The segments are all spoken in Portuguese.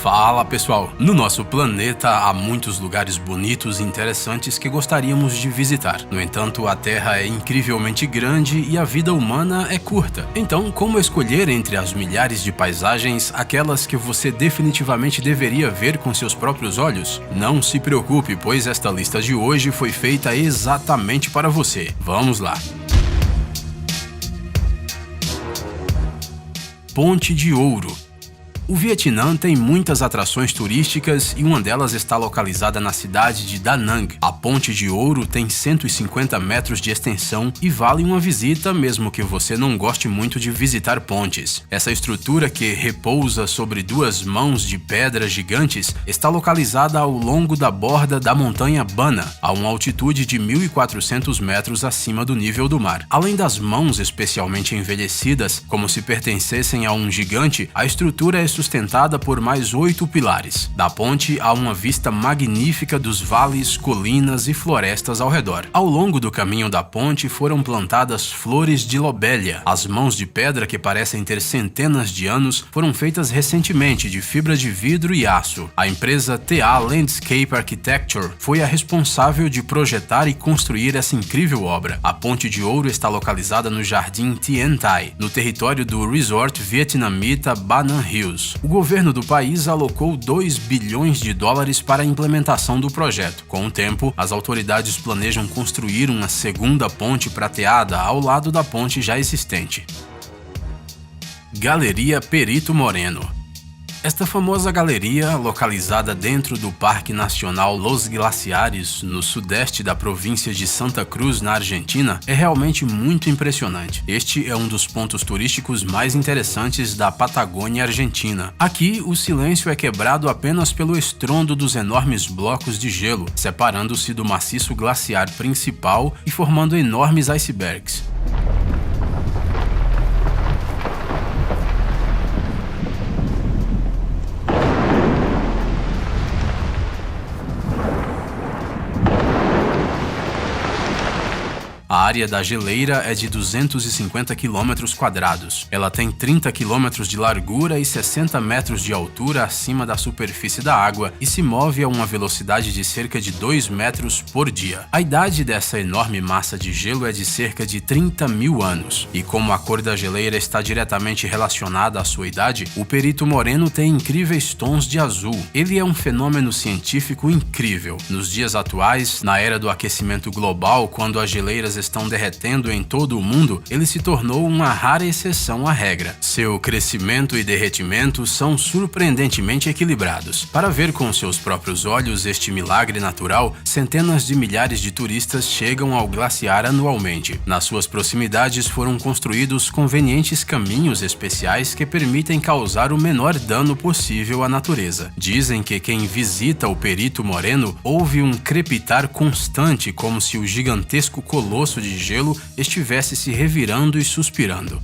Fala pessoal! No nosso planeta há muitos lugares bonitos e interessantes que gostaríamos de visitar. No entanto, a Terra é incrivelmente grande e a vida humana é curta. Então, como escolher entre as milhares de paisagens aquelas que você definitivamente deveria ver com seus próprios olhos? Não se preocupe, pois esta lista de hoje foi feita exatamente para você. Vamos lá! Ponte de Ouro. O Vietnã tem muitas atrações turísticas e uma delas está localizada na cidade de Da Nang. A Ponte de Ouro tem 150 metros de extensão e vale uma visita mesmo que você não goste muito de visitar pontes. Essa estrutura, que repousa sobre duas mãos de pedra gigantes, está localizada ao longo da borda da montanha Bana, a uma altitude de 1.400 metros acima do nível do mar. Além das mãos especialmente envelhecidas, como se pertencessem a um gigante, a estrutura é sustentada por mais 8 pilares. Da ponte há uma vista magnífica dos vales, colinas e florestas ao redor. Ao longo do caminho da ponte foram plantadas flores de lobelia. As mãos de pedra, que parecem ter centenas de anos, foram feitas recentemente de fibra de vidro e aço. A empresa TA Landscape Architecture foi a responsável de projetar e construir essa incrível obra. A Ponte de Ouro está localizada no Jardim Tien Thai, no território do resort vietnamita Ba Nan Hills. O governo do país alocou 2 bilhões de dólares para a implementação do projeto. Com o tempo, as autoridades planejam construir uma segunda ponte prateada ao lado da ponte já existente. Galeria Perito Moreno. Esta famosa galeria, localizada dentro do Parque Nacional Los Glaciares, no sudeste da província de Santa Cruz, na Argentina, é realmente muito impressionante. Este é um dos pontos turísticos mais interessantes da Patagônia Argentina. Aqui, o silêncio é quebrado apenas pelo estrondo dos enormes blocos de gelo, separando-se do maciço glaciar principal e formando enormes icebergs. A área da geleira é de 250 km². Ela tem 30 km de largura e 60 metros de altura acima da superfície da água e se move a uma velocidade de cerca de 2 metros por dia. A idade dessa enorme massa de gelo é de cerca de 30 mil anos. E como a cor da geleira está diretamente relacionada à sua idade, o Perito Moreno tem incríveis tons de azul. Ele é um fenômeno científico incrível. Nos dias atuais, na era do aquecimento global, quando as geleiras estão derretendo em todo o mundo, ele se tornou uma rara exceção à regra. Seu crescimento e derretimento são surpreendentemente equilibrados. Para ver com seus próprios olhos este milagre natural, centenas de milhares de turistas chegam ao glaciar anualmente. Nas suas proximidades foram construídos convenientes caminhos especiais que permitem causar o menor dano possível à natureza. Dizem que quem visita o Perito Moreno ouve um crepitar constante, como se o gigantesco colosso de gelo estivesse se revirando e suspirando.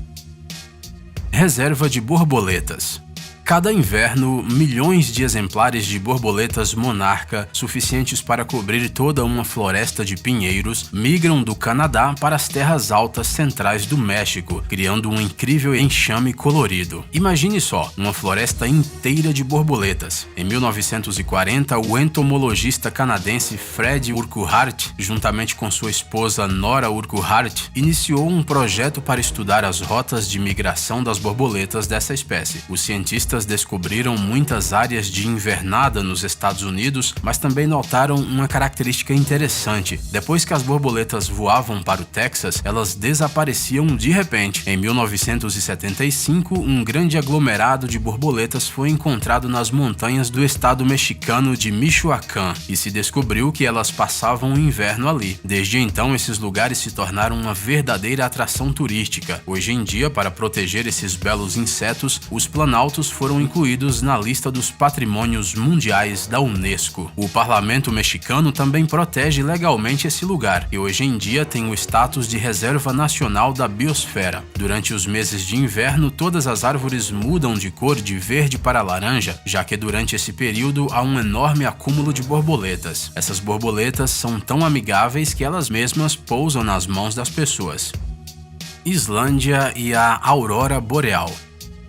Reserva de borboletas. Cada inverno, milhões de exemplares de borboletas monarca, suficientes para cobrir toda uma floresta de pinheiros, migram do Canadá para as terras altas centrais do México, criando um incrível enxame colorido. Imagine só, uma floresta inteira de borboletas. Em 1940, o entomologista canadense Fred Urquhart, juntamente com sua esposa Nora Urquhart, iniciou um projeto para estudar as rotas de migração das borboletas dessa espécie. Os cientistas descobriram muitas áreas de invernada nos Estados Unidos, mas também notaram uma característica interessante. Depois que as borboletas voavam para o Texas, elas desapareciam de repente. Em 1975, um grande aglomerado de borboletas foi encontrado nas montanhas do estado mexicano de Michoacán e se descobriu que elas passavam o inverno ali. Desde então, esses lugares se tornaram uma verdadeira atração turística. Hoje em dia, para proteger esses belos insetos, os planaltos foram incluídos na lista dos patrimônios mundiais da Unesco. O parlamento mexicano também protege legalmente esse lugar e hoje em dia tem o status de reserva nacional da biosfera. Durante os meses de inverno, todas as árvores mudam de cor de verde para laranja, já que durante esse período há um enorme acúmulo de borboletas. Essas borboletas são tão amigáveis que elas mesmas pousam nas mãos das pessoas. Islândia e a aurora boreal.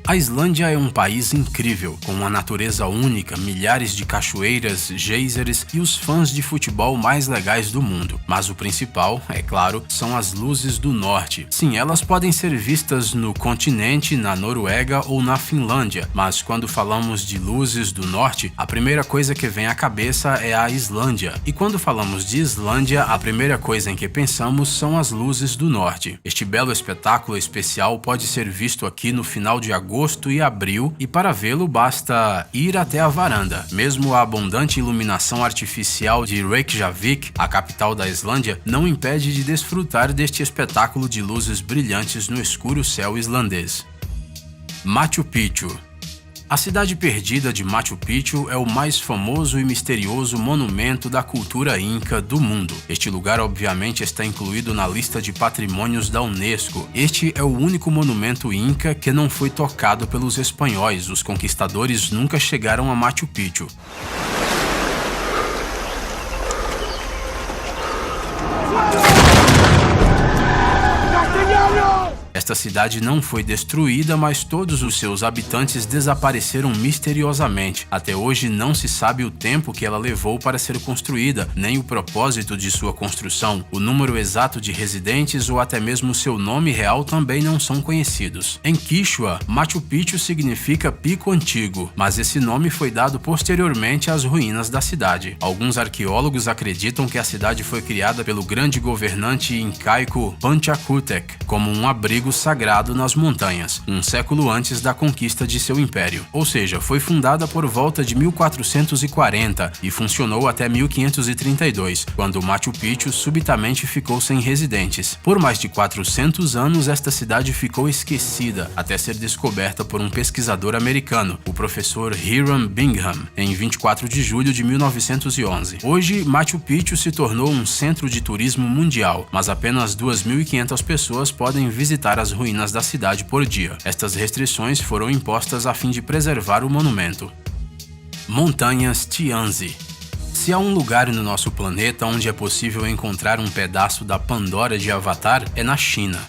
A Islândia é um país incrível, com uma natureza única, milhares de cachoeiras, geysers e os fãs de futebol mais legais do mundo. Mas o principal, é claro, são as luzes do norte. Sim, elas podem ser vistas no continente, na Noruega ou na Finlândia, mas quando falamos de luzes do norte, a primeira coisa que vem à cabeça é a Islândia. E quando falamos de Islândia, a primeira coisa em que pensamos são as luzes do norte. Este belo espetáculo especial pode ser visto aqui no final de agosto e abril, e para vê-lo basta ir até a varanda. Mesmo a abundante iluminação artificial de Reykjavik, a capital da Islândia, não impede de desfrutar deste espetáculo de luzes brilhantes no escuro céu islandês. Machu Picchu. A cidade perdida de Machu Picchu é o mais famoso e misterioso monumento da cultura inca do mundo. Este lugar obviamente está incluído na lista de patrimônios da Unesco. Este é o único monumento inca que não foi tocado pelos espanhóis. Os conquistadores nunca chegaram a Machu Picchu. Esta cidade não foi destruída, mas todos os seus habitantes desapareceram misteriosamente. Até hoje não se sabe o tempo que ela levou para ser construída, nem o propósito de sua construção. O número exato de residentes ou até mesmo seu nome real também não são conhecidos. Em Quichua, Machu Picchu significa pico antigo, mas esse nome foi dado posteriormente às ruínas da cidade. Alguns arqueólogos acreditam que a cidade foi criada pelo grande governante incaico Panchakutek como um abrigo sagrado nas montanhas, um século antes da conquista de seu império. Ou seja, foi fundada por volta de 1440 e funcionou até 1532, quando Machu Picchu subitamente ficou sem residentes. Por mais de 400 anos, esta cidade ficou esquecida, até ser descoberta por um pesquisador americano, o professor Hiram Bingham, em 24 de julho de 1911. Hoje, Machu Picchu se tornou um centro de turismo mundial, mas apenas 2.500 pessoas podem visitar as ruínas da cidade por dia. Estas restrições foram impostas a fim de preservar o monumento. Montanhas Tianzi. Se há um lugar no nosso planeta onde é possível encontrar um pedaço da Pandora de Avatar, é na China.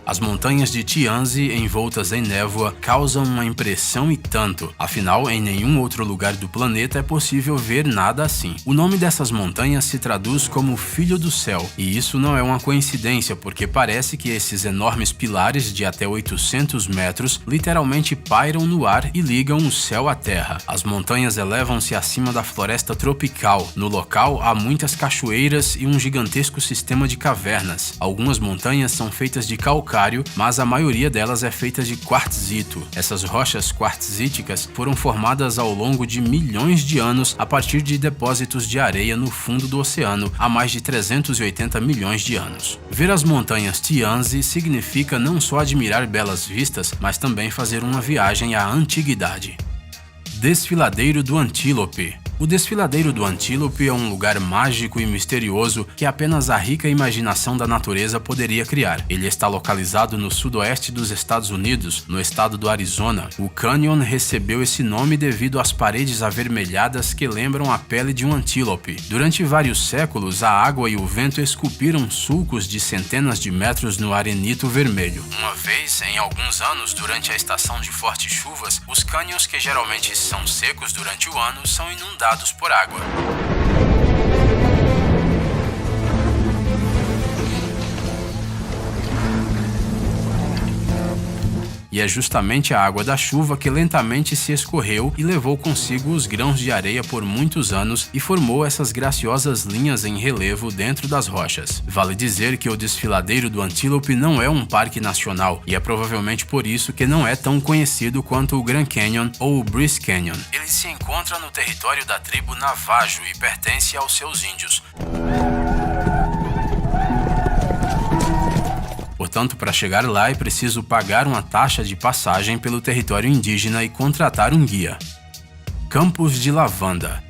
As montanhas de Tianzi, envoltas em névoa, causam uma impressão e tanto. Afinal, em nenhum outro lugar do planeta é possível ver nada assim. O nome dessas montanhas se traduz como Filho do Céu, e isso não é uma coincidência, porque parece que esses enormes pilares de até 800 metros literalmente pairam no ar e ligam o céu à terra. As montanhas elevam-se acima da floresta tropical. No local, há muitas cachoeiras e um gigantesco sistema de cavernas. Algumas montanhas são feitas de calcário, mas a maioria delas é feita de quartzito. Essas rochas quartzíticas foram formadas ao longo de milhões de anos a partir de depósitos de areia no fundo do oceano há mais de 380 milhões de anos. Ver as montanhas Tianzi significa não só admirar belas vistas, mas também fazer uma viagem à antiguidade. Desfiladeiro do Antílope. O Desfiladeiro do Antílope é um lugar mágico e misterioso que apenas a rica imaginação da natureza poderia criar. Ele está localizado no sudoeste dos Estados Unidos, no estado do Arizona. O canyon recebeu esse nome devido às paredes avermelhadas que lembram a pele de um antílope. Durante vários séculos, a água e o vento esculpiram sulcos de centenas de metros no arenito vermelho. Uma vez, em alguns anos, durante a estação de fortes chuvas, os cânions, que geralmente são secos durante o ano, são inundados por água. E é justamente a água da chuva que lentamente se escorreu e levou consigo os grãos de areia por muitos anos e formou essas graciosas linhas em relevo dentro das rochas. Vale dizer que o Desfiladeiro do Antílope não é um parque nacional e é provavelmente por isso que não é tão conhecido quanto o Grand Canyon ou o Bryce Canyon. Ele se encontra no território da tribo Navajo e pertence aos seus índios. Portanto, para chegar lá é preciso pagar uma taxa de passagem pelo território indígena e contratar um guia. Campos de lavanda.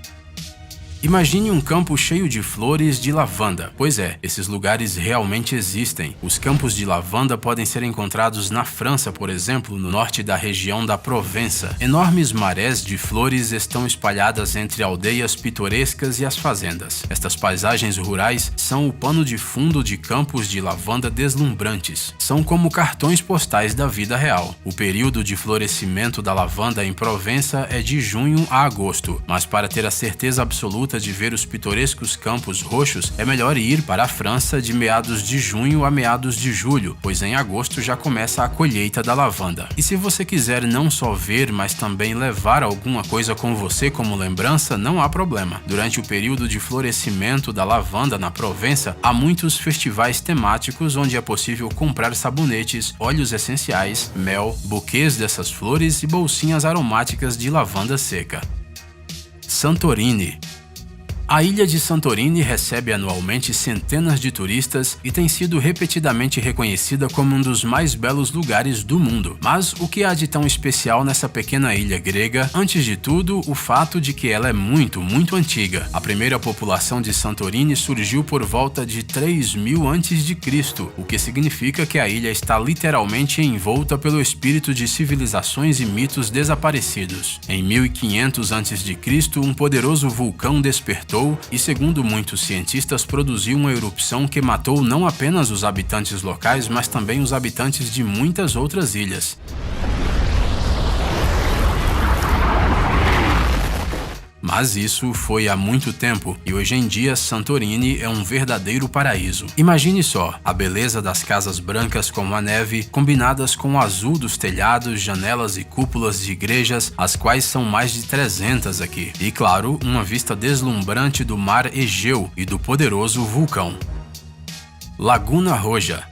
Imagine um campo cheio de flores de lavanda. Pois é, esses lugares realmente existem. Os campos de lavanda podem ser encontrados na França, por exemplo, no norte da região da Provença. Enormes marés de flores estão espalhadas entre aldeias pitorescas e as fazendas. Estas paisagens rurais são o pano de fundo de campos de lavanda deslumbrantes. São como cartões postais da vida real. O período de florescimento da lavanda em Provença é de junho a agosto, mas para ter a certeza absoluta de ver os pitorescos campos roxos, é melhor ir para a França de meados de junho a meados de julho, pois em agosto já começa a colheita da lavanda. E se você quiser não só ver, mas também levar alguma coisa com você como lembrança, não há problema. Durante o período de florescimento da lavanda na Provença, há muitos festivais temáticos onde é possível comprar sabonetes, óleos essenciais, mel, buquês dessas flores e bolsinhas aromáticas de lavanda seca. Santorini. A ilha de Santorini recebe anualmente centenas de turistas e tem sido repetidamente reconhecida como um dos mais belos lugares do mundo. Mas o que há de tão especial nessa pequena ilha grega? Antes de tudo, o fato de que ela é muito antiga. A primeira população de Santorini surgiu por volta de 3000 a.C., o que significa que a ilha está literalmente envolta pelo espírito de civilizações e mitos desaparecidos. Em 1500 a.C., um poderoso vulcão despertou e, segundo muitos cientistas, produziu uma erupção que matou não apenas os habitantes locais, mas também os habitantes de muitas outras ilhas. Mas isso foi há muito tempo e hoje em dia Santorini é um verdadeiro paraíso. Imagine só, a beleza das casas brancas como a neve, combinadas com o azul dos telhados, janelas e cúpulas de igrejas, as quais são mais de 300 aqui. E claro, uma vista deslumbrante do mar Egeu e do poderoso vulcão. Laguna Roja.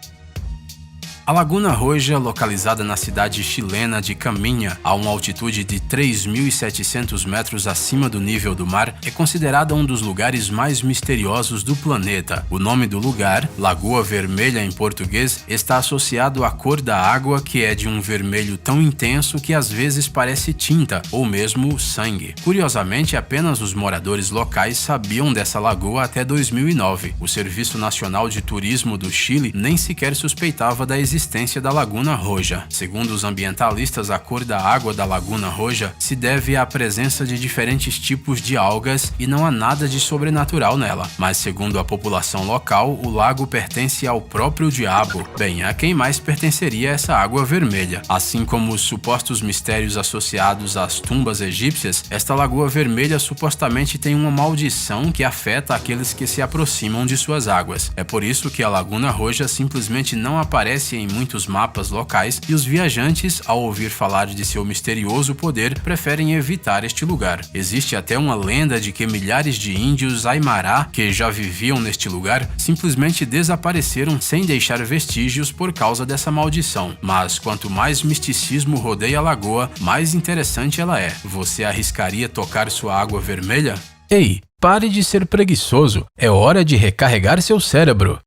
A Laguna Roja, localizada na cidade chilena de Caminha, a uma altitude de 3.700 metros acima do nível do mar, é considerada um dos lugares mais misteriosos do planeta. O nome do lugar, Lagoa Vermelha em português, está associado à cor da água, que é de um vermelho tão intenso que às vezes parece tinta ou mesmo sangue. Curiosamente, apenas os moradores locais sabiam dessa lagoa até 2009. O Serviço Nacional de Turismo do Chile nem sequer suspeitava da existência da Laguna Roja. Segundo os ambientalistas, a cor da água da Laguna Roja se deve à presença de diferentes tipos de algas e não há nada de sobrenatural nela. Mas segundo a população local, o lago pertence ao próprio diabo. Bem, a quem mais pertenceria essa água vermelha? Assim como os supostos mistérios associados às tumbas egípcias, esta Lagoa Vermelha supostamente tem uma maldição que afeta aqueles que se aproximam de suas águas. É por isso que a Laguna Roja simplesmente não aparece em muitos mapas locais e os viajantes, ao ouvir falar de seu misterioso poder, preferem evitar este lugar. Existe até uma lenda de que milhares de índios Aymara, que já viviam neste lugar, simplesmente desapareceram sem deixar vestígios por causa dessa maldição. Mas quanto mais misticismo rodeia a lagoa, mais interessante ela é. Você arriscaria tocar sua água vermelha? Ei, pare de ser preguiçoso. É hora de recarregar seu cérebro.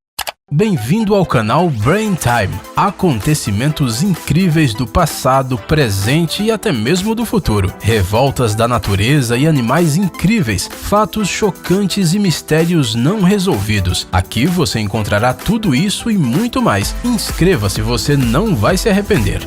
Bem-vindo ao canal Brain Time. Acontecimentos incríveis do passado, presente e até mesmo do futuro. Revoltas da natureza e animais incríveis, fatos chocantes e mistérios não resolvidos. Aqui você encontrará tudo isso e muito mais. Inscreva-se, você não vai se arrepender.